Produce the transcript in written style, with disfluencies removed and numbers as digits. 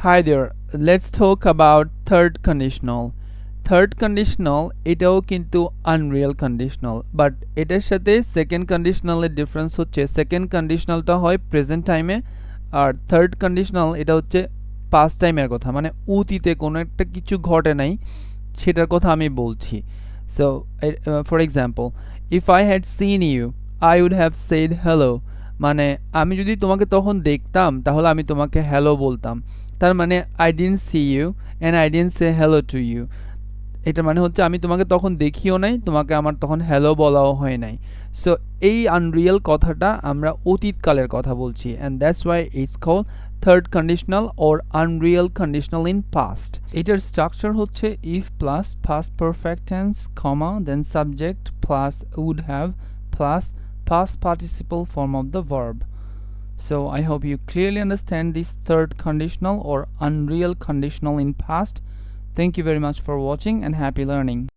Hi there, let's talk about third conditional. Third conditional এটাও কিন্তু Unreal conditional, but এটার সাথে সেকেন্ড কন্ডিশনালের ডিফারেন্স হচ্ছে সেকেন্ড কন্ডিশনালটা হয় প্রেজেন্ট টাইমে, আর থার্ড কন্ডিশনাল এটা হচ্ছে পাস্ট টাইমের কথা, মানে অতীতে কোনো একটা কিছু ঘটে নাই সেটার কথা আমি বলছি। So for example, if I had seen you I would have said hello, মানে আমি যদি তোমাকে তখন দেখতাম তাহলে আমি তোমাকে হ্যালো বলতাম। তার মানে I didn't see you and I didn't say hello to you. এটা মানে হচ্ছে আমি তোমাকে তখন দেখিও নাই, তোমাকে আমার তখন হ্যালো বলাও হয় নাই। সো এই আনরিয়েল কথাটা আমরা অতীতকালের কথা বলছি, and that's why it's called third conditional or unreal conditional in past. এটার স্ট্রাকচার হচ্ছে if plus past perfect tense comma then subject plus would have plus past participle form of the verb. So I hope you clearly understand this third conditional or unreal conditional in past. Thank you very much for watching and happy learning.